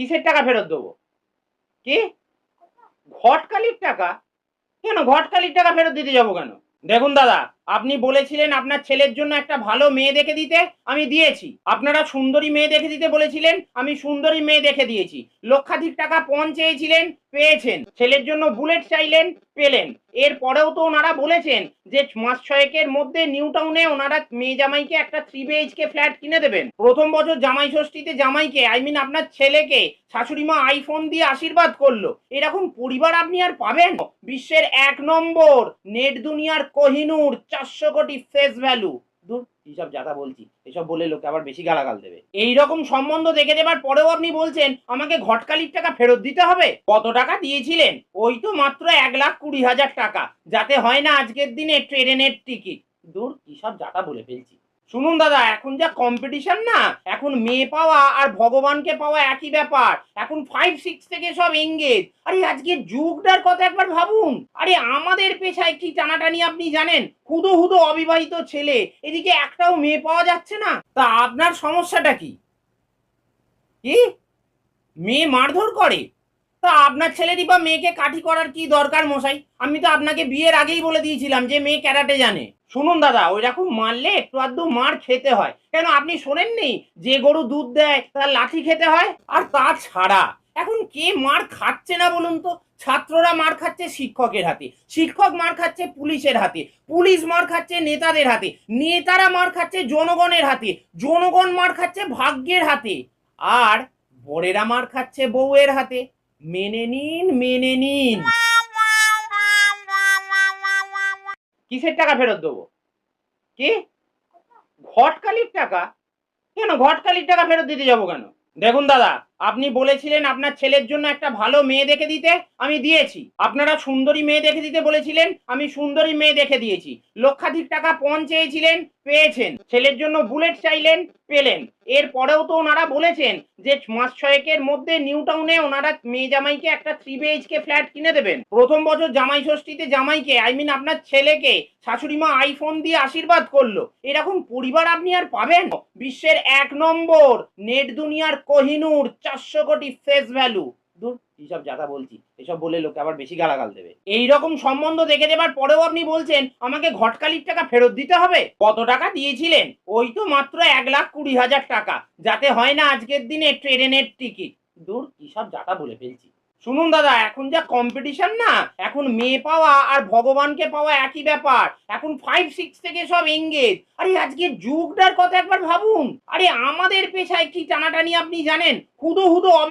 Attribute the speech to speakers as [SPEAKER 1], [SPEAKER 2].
[SPEAKER 1] কিসের টাকা ফেরত দেবো? কি? ঘটকালির টাকা? কেন ঘটকালির টাকা ফেরত দিতে যাবো কেন? দেখুন দাদা, আপনি বলেছিলেন আপনার ছেলের জন্য একটা ভালো মেয়ে দেখে দিতে, আমি দিয়েছি। আপনারা সুন্দরী মেয়ে দেখে দিতে বলেছিলেন, আমি সুন্দরী মেয়ে দেখে দিয়েছি। লক্ষাধিক টাকা পণ চেয়েছিলেন, পেয়েছেন। ছেলের জন্য বুলেট চাইলেন, পেলেন। এরপরেও তো ওনারা বলেছেন যে মাস ছয়েকের মধ্যে নিউ টাউনে ওনারা মেয়ে জামাইকে একটা 3 BHK ফ্ল্যাট কিনে দেবেন। প্রথম বছর জামাই ষষ্ঠীতে জামাইকে আপনার ছেলেকে শাশুড়ি মা আইফোন দিয়ে আশীর্বাদ করলো। এরকম পরিবার আপনি আর পাবেন? বিশ্বের 1 নম্বর নেট দুনিয়ার কোহিনূর 400 কোটি ফেস ভ্যালু। দূর এইসব যাতা বলছি, এসব বলে লোকে আবার বেশি গালাগাল দেবে। এইরকম সম্বন্ধ দেখে দেবার পরেও আপনি বলছেন আমাকে ঘটকালির টাকা ফেরত দিতে হবে। কত টাকা দিয়েছিলেন? ওই তো মাত্র 1,20,000 টাকা, যাতে হয় না আজকের দিনে ট্রেনের টিকিট। দূর কি সব যাতা বলে ফেলছি। শুনুন দাদা, এখন যা কম্পিটিশন না, এখন মেয়ে পাওয়া আর ভগবানকে পাওয়া একই ব্যাপার। এখন 5-6 থেকে সব এঙ্গেজ। আরে আজকে যুগটার কথা একবার ভাবুন। আরে আমাদের পেশায় কি টানাটানি আপনি জানেন? হুদো হুদো অবিবাহিত ছেলে, এদিকে একটাও মেয়ে পাওয়া যাচ্ছে না। তা আপনার সমস্যাটা কি? কি? মেয়ে মারধর করে? তা আপনার ছেলেরই বা মেয়েকে কাঠি করার কি দরকার মশাই? আমি তো আপনাকে বিয়ের আগেই বলে দিয়েছিলাম যে মেয়ে ক্যারাটে জানে। শুনুন দাদা, ওই রকম মারলে একটু আধটু মার খেতে হয়। কেন আপনি শোনেননি যে গরু দুধ দেয় তার লাঠি খেতে হয়? আর তাছাড়া এখন কে মার খাচ্ছে না বলুন তো? ছাত্ররা মার খাচ্ছে শিক্ষকের হাতে, শিক্ষক মার খাচ্ছে পুলিশের হাতে, পুলিশ মার খাচ্ছে নেতাদের হাতে, নেতারা মার খাচ্ছে জনগণের হাতে, জনগণ মার খাচ্ছে ভাগ্যের হাতে, আর বরেরা মার খাচ্ছে বউয়ের হাতে। মেনে নিন, মেনে নিন। কিসের টাকা ফেরত দেবো? কি? ঘটকালির টাকা? কেন ঘটকালির টাকা ফেরত দিতে যাবো কেন? দেখুন দাদা, আপনি বলেছিলেন আপনার ছেলের জন্য একটা ভালো মেয়ে দেখে দিতে, আমি দিয়েছি। আপনারা সুন্দরী মেয়ে দেখে দিতে বলেছিলেন, আমি সুন্দরী মেয়ে দেখে দিয়েছি। লক্ষাধিক টাকা পণ চেয়েছিলেন, পেয়েছেন। ছেলের জন্য বুলেট চাইলেন, পেলেন। এরপরেও তো ওনারা বলেছেন যে মাস ছয়েকের মধ্যে নিউ টাউনে ওনারা মেয়ে জামাইকে একটা 3 BHK ফ্ল্যাট কিনে দেবেন। প্রথম বছর জামাই ষষ্ঠীতে জামাইকে আপনার ছেলেকে শাশুড়ি মা আইফোন দিয়ে আশীর্বাদ করলো। এরকম পরিবার আপনি আর পাবেন? বিশ্বের 1 নম্বর নেট দুনিয়ার কোহিনূর 400 কোটি ফেস ভ্যালু। দূর এইসব যাতা বলছি, এসব বলে লোকে আবার বেশি গালাগাল দেবে। এইরকম সম্বন্ধ দেখে দেবার পরেও আপনি বলছেন আমাকে ঘটকালির টাকা ফেরত দিতে হবে। কত টাকা দিয়েছিলেন? ওই তো মাত্র 1,20,000 টাকা, যাতে হয় না আজকের দিনে ট্রেনের টিকিট। দূর কি সব যাতা বলে ফেলছি। শুনুন দাদা, এখন যা কম্পিটিশন না, এখন মেয়ে পাওয়া আর ভগবানকে পাওয়া একই ব্যাপার। এখন 5-6 থেকে সব এঙ্গেজ। আরে আজকে যুগটার কথা একবার ভাবুন। আরে আমাদের পেশায় কি টানাটানি আপনি জানেন? হুদো হুদো